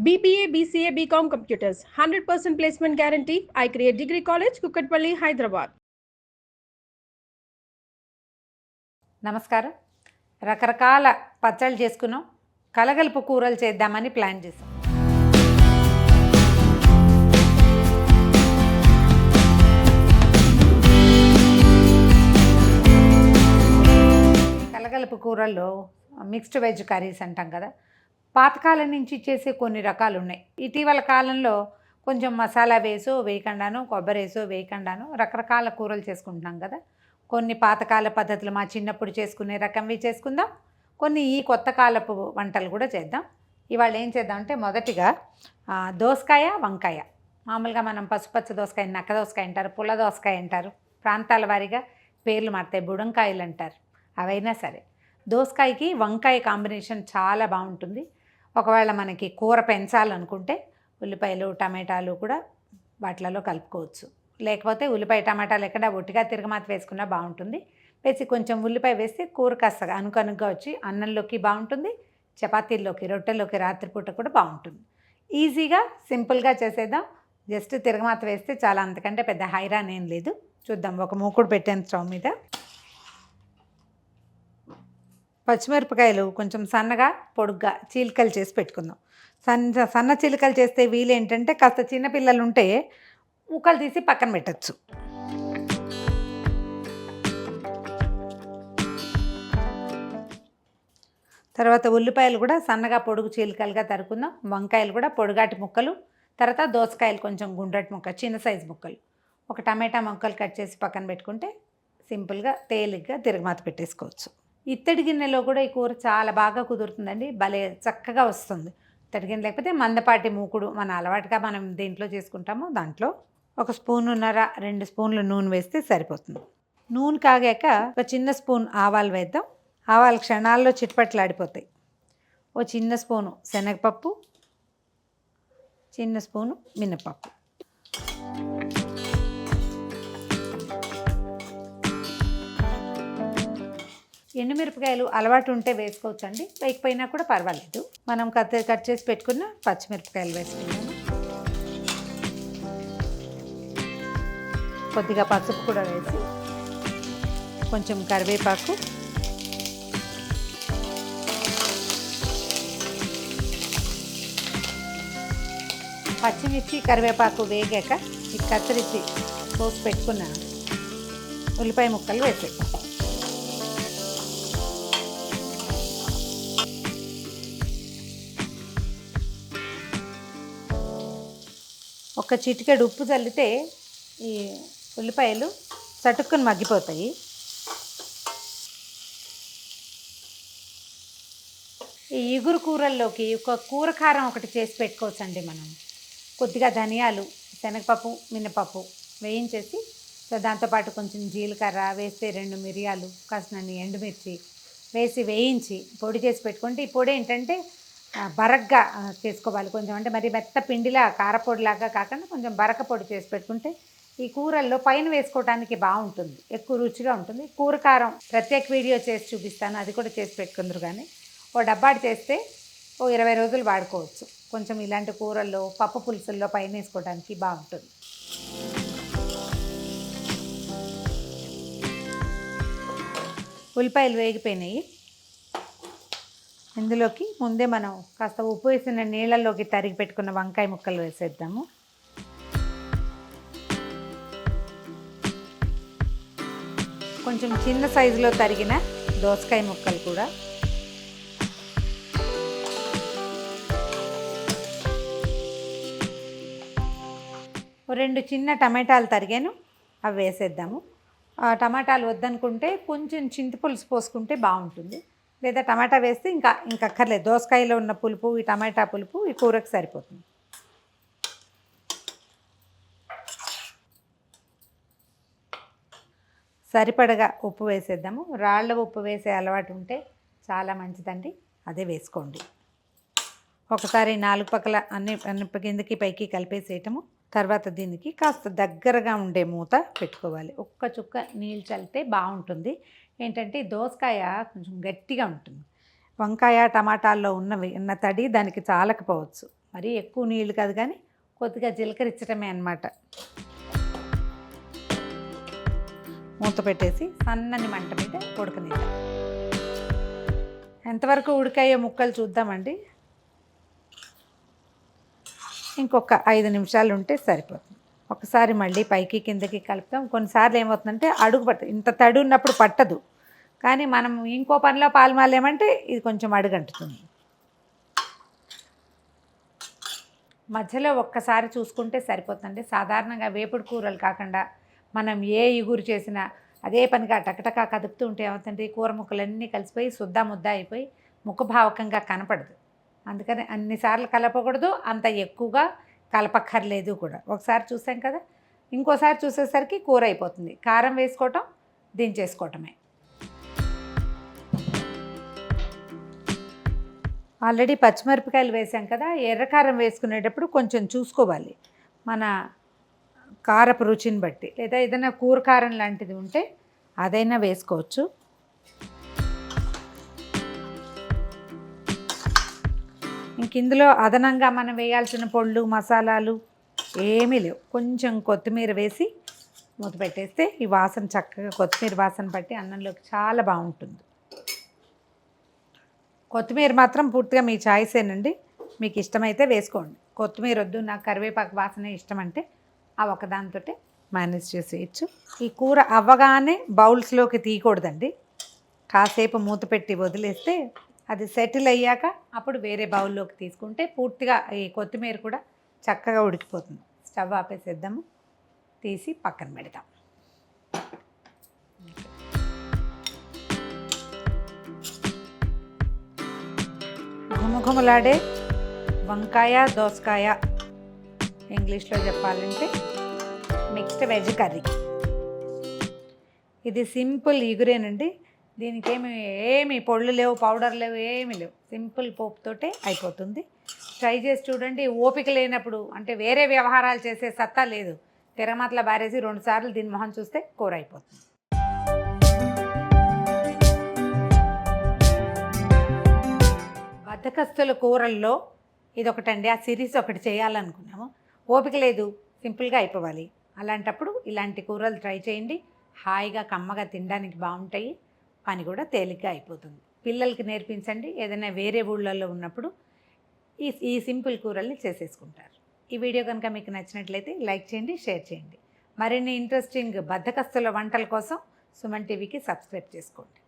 BBA, BCA, BCom Computers, 100% placement guarantee. I create Degree College, Kukatpalli, Hyderabad. నమస్కారం. రకరకాల పచ్చళ్ళు చేసుకున్నాం, కలగలుపు కూరలు చేద్దామని ప్లాన్ చేసాం. కలగలుపు కూరల్లో మిక్స్డ్ వెజ్ కర్రీస్ అంటాం కదా, పాతకాలం నుంచి చేసే కొన్ని రకాలు ఉన్నాయి. ఇటీవల కాలంలో కొంచెం మసాలా వేసో వేయకుండాను, కొబ్బరి వేసో వేయకుండాను రకరకాల కూరలు చేసుకుంటున్నాం కదా. కొన్ని పాతకాల పద్ధతులు మా చిన్నప్పుడు చేసుకునే రకంవి చేసుకుందాం, కొన్ని ఈ కొత్త కాలపు వంటలు కూడా చేద్దాం. ఇవాళ ఏం చేద్దామంటే మొదటిగా దోసకాయ వంకాయ. మామూలుగా మనం పసుపచ్చ దోసకాయ, నక్క దోసకాయ అంటారు, పుల్ల దోసకాయ అంటారు, ప్రాంతాల వారీగా పేర్లు మారుతాయి, బుడంకాయలు అంటారు. అవైనా సరే దోసకాయకి వంకాయ కాంబినేషన్ చాలా బాగుంటుంది. ఒకవేళ మనకి కూర పెంచాలనుకుంటే ఉల్లిపాయలు టమాటాలు కూడా వాటిలలో కలుపుకోవచ్చు, లేకపోతే ఉల్లిపాయ టమాటా లేకుండా ఒట్టిగా తిరగమాత వేసుకున్నా బాగుంటుంది. వేసి కొంచెం ఉల్లిపాయ వేస్తే కూర కాస్త అనుకనుగా వచ్చి అన్నంలోకి బాగుంటుంది, చపాతీల్లోకి, రొట్టెల్లోకి రాత్రిపూట కూడా బాగుంటుంది. ఈజీగా సింపుల్గా చేసేద్దాం. జస్ట్ తిరగమాత వేస్తే చాలా, అంతకంటే పెద్ద హైరాన్ ఏం లేదు. చూద్దాం. ఒక మూకుడు పెట్టాను స్టవ్ మీద. పచ్చిమిరపకాయలు కొంచెం సన్నగా పొడుగ్గా చీలికలు చేసి పెట్టుకుందాం. సన్న చీలికలు చేస్తే వీలు ఏంటంటే కాస్త చిన్నపిల్లలు ఉంటే ముక్కలు తీసి పక్కన పెట్టచ్చు. తర్వాత ఉల్లిపాయలు కూడా సన్నగా పొడుగు చీలికలుగా తరుకుందాం. వంకాయలు కూడా పొడుగాటి ముక్కలు. తర్వాత దోసకాయలు కొంచెం గుండ్రటి ముక్క, చిన్న సైజు ముక్కలు. ఒక టమాటా ముక్కలు కట్ చేసి పక్కన పెట్టుకుంటే సింపుల్గా తేలిగ్గా తిరగమాత పెట్టేసుకోవచ్చు. ఇత్తడి గిన్నెలో కూడా ఈ కూర చాలా బాగా కుదురుతుందండి, భలే చక్కగా వస్తుంది. ఇత్తడి గిన్నె లేకపోతే మందపాటి మూకుడు మన అలవాటుగా మనం దేంట్లో చేసుకుంటామో దాంట్లో 1.5 స్పూన్ 2 స్పూన్లు నూనె వేస్తే సరిపోతుంది. నూనె కాగాక ఒక చిన్న స్పూన్ ఆవాలు వేద్దాం. ఆవాలు క్షణాల్లో చిట్పట్లాడిపోతాయి. ఓ చిన్న స్పూను శనగపప్పు, చిన్న స్పూను మినపప్పు. ఎండుమిరపకాయలు అలవాటు ఉంటే వేసుకోవచ్చండి, వేయకపోయినా కూడా పర్వాలేదు. మనం కట్ చేసి పెట్టుకున్న పచ్చిమిరపకాయలు వేసుకున్నాము. కొద్దిగా పసుపు కూడా వేసి, కొంచెం కరివేపాకు, పచ్చిమిర్చి కరివేపాకు వేగాక ఈ కత్తిరించి పోసి పెట్టుకున్న ఉల్లిపాయ ముక్కలు వేసేస్తాం. ఒక చిటికెడు ఉప్పు చల్లితే ఈ ఉల్లిపాయలు చటుక్కుని మగ్గిపోతాయి. ఈ ఇగురు కూరల్లోకి ఒక కూర కారం ఒకటి చేసి పెట్టుకోవచ్చండి మనం. కొద్దిగా ధనియాలు, శనగపప్పు, మినపప్పు వేయించేసి, సో దాంతోపాటు కొంచెం జీలకర్ర వేస్తే 2 మిరియాలు, కాసినన్ని ఎండుమిర్చి వేసి వేయించి పొడి చేసి పెట్టుకుంటే, ఈ పొడి ఏంటంటే బరగ్గా చేసుకోవాలి. కొంచెం అంటే మరి మెత్త పిండిలా కారపొడిలాగా కాకుండా కొంచెం బరక పొడి చేసి పెట్టుకుంటే ఈ కూరల్లో పైన వేసుకోవడానికి బాగుంటుంది, ఎక్కువ రుచిగా ఉంటుంది. కూర కారం ప్రత్యేక వీడియో చేసి చూపిస్తాను, అది కూడా చేసి పెట్టుకుందరు. కానీ ఓ డబ్బాడు చేస్తే ఓ 20 రోజులు వాడుకోవచ్చు. కొంచెం ఇలాంటి కూరల్లో, పప్పు పులుసుల్లో పైన వేసుకోవడానికి బాగుంటుంది. ఉల్లిపాయలు వేగిపోయినాయి. ఇందులోకి ముందే మనం కాస్త ఉప్పు వేసిన నీళ్ళల్లోకి తరిగి పెట్టుకున్న వంకాయ ముక్కలు వేసేద్దాము. కొంచెం చిన్న సైజులో తరిగిన దోసకాయ ముక్కలు కూడా, ఓ 2 చిన్న టమాటాలు తరిగాను, అవి వేసేద్దాము. టమాటాలు వద్దనుకుంటే కొంచెం చింతపులుసు పోసుకుంటే బాగుంటుంది, లేదా టమాటా వేస్తే ఇంకా అక్కర్లేదు. దోసకాయలో ఉన్న పులుపు, ఈ టమాటా పులుపు ఈ కూరకు సరిపోతుంది. సరిపడగా ఉప్పు వేసేద్దాము. రాళ్ళ ఉప్పు వేసే అలవాటు ఉంటే చాలా మంచిదండి, అదే వేసుకోండి. ఒకసారి 4 పక్కల అన్ని కిందకి పైకి కలిపేసేయటము. తర్వాత దీనికి కాస్త దగ్గరగా ఉండే మూత పెట్టుకోవాలి. ఒక్క చుక్క నీళ్ళు చల్లితే బాగుంటుంది. ఏంటంటే దోసకాయ కొంచెం గట్టిగా ఉంటుంది, వంకాయ టమాటాల్లో ఉన్న తడి దానికి చాలకపోవచ్చు. మరీ ఎక్కువ నీళ్ళు కాదు కానీ కొద్దిగా జీలకరించడమే అన్నమాట. మూత పెట్టేసి సన్నని మంట మీద ఉడకనిద్దాం. ఎంతవరకు ఉడికాయో ముక్కలు చూద్దామండి. ఇంకొక 5 నిమిషాలు ఉంటే సరిపోతుంది. ఒకసారి మళ్ళీ పైకి కిందకి కలుపుతాం. కొన్నిసార్లు ఏమవుతుందంటే అడుగు పట్టదు, ఇంత తడి ఉన్నప్పుడు పట్టదు, కానీ మనం ఇంకో పనిలో పాల్మాలేమంటే ఇది కొంచెం అడుగంటుతుంది. మధ్యలో ఒక్కసారి చూసుకుంటే సరిపోతుందండి. సాధారణంగా వేపుడు కూరలు కాకుండా మనం ఏ ఇగురు చేసినా అదే పనిగా టకటకా కదుపుతూ ఉంటే ఏమవుతుంది, కూర ముక్కలన్నీ కలిసిపోయి సుద్దా ముద్ద అయిపోయి ముఖభావకంగా కనపడదు. అందుకని అన్నిసార్లు కలపకూడదు, అంత ఎక్కువగా కలపక్కర్లేదు కూడా. ఒకసారి చూసాం కదా, ఇంకోసారి చూసేసరికి కూర అయిపోతుంది. కారం వేసుకోవటం, దించేసుకోవటమే. ఆల్రెడీ పచ్చిమిరపకాయలు వేసాం కదా, ఎర్రకారం వేసుకునేటప్పుడు కొంచెం చూసుకోవాలి మన కారపు రుచిని బట్టి. లేదా ఏదైనా కూర కారం లాంటిది ఉంటే అదైనా వేసుకోవచ్చు. ఇంక ఇందులో అదనంగా మనం వేయాల్సిన పొళ్ళు మసాలాలు ఏమీ లేవు. కొంచెం కొత్తిమీర వేసి మూత పెట్టేస్తే ఈ వాసన చక్కగా కొత్తిమీర వాసన పట్టి అన్నంలోకి చాలా బాగుంటుంది. కొత్తిమీర మాత్రం పూర్తిగా మీ చాయిసేనండి, మీకు ఇష్టమైతే వేసుకోండి. కొత్తిమీర వద్దు నాకు కరివేపాకు వాసనే ఇష్టం అంటే ఆ ఒకదానితో మేనేజ్ చేసేయచ్చు. ఈ కూర అవ్వగానే బౌల్స్లోకి తీయకూడదండి, కాసేపు మూత పెట్టి వదిలేస్తే అది సెటిల్ అయ్యాక అప్పుడు వేరే బౌల్లోకి తీసుకుంటే పూర్తిగా ఈ కొత్తిమీర కూడా చక్కగా ఉడికిపోతుంది. స్టవ్ ఆపేసేద్దాము, తీసి పక్కన పెడతాం. ఘుమఘుమలాడే వంకాయ దోసకాయ, ఇంగ్లీష్లో చెప్పాలంటే మిక్స్డ్ వెజ్ కర్రీ. ఇది సింపుల్ ఇగురేనండి. దీనికి ఏమి పొళ్ళు లేవు, పౌడర్ లేవు, ఏమీ లేవు. సింపుల్ పోపుతోటే అయిపోతుంది. ట్రై చేసి చూడండి. ఓపిక లేనప్పుడు అంటే వేరే వ్యవహారాలు చేసే సత్తా లేదు, తిరమాతల బారేసి 2 సార్లు దీని మొహం చూస్తే కూర అయిపోతుంది. బద్ధకస్తుల కూరల్లో ఇదొకటండి. ఆ సిరీస్ ఒకటి చేయాలనుకున్నాము, ఓపిక లేదు, సింపుల్గా అయిపోవాలి. అలాంటప్పుడు ఇలాంటి కూరలు ట్రై చేయండి. హాయిగా కమ్మగా తినడానికి బాగుంటాయి, పని కూడా తేలిగ్గా అయిపోతుంది. పిల్లలకి నేర్పించండి, ఏదైనా వేరే ఊళ్ళల్లో ఉన్నప్పుడు ఈ సింపుల్ కూరల్ని చేసేసుకుంటారు. ఈ వీడియో కనుక మీకు నచ్చినట్లయితే లైక్ చేయండి, షేర్ చేయండి. మరిన్ని ఇంట్రెస్టింగ్ బద్ధకస్తుల వంటల కోసం సుమన్ టీవీకి సబ్స్క్రైబ్ చేసుకోండి.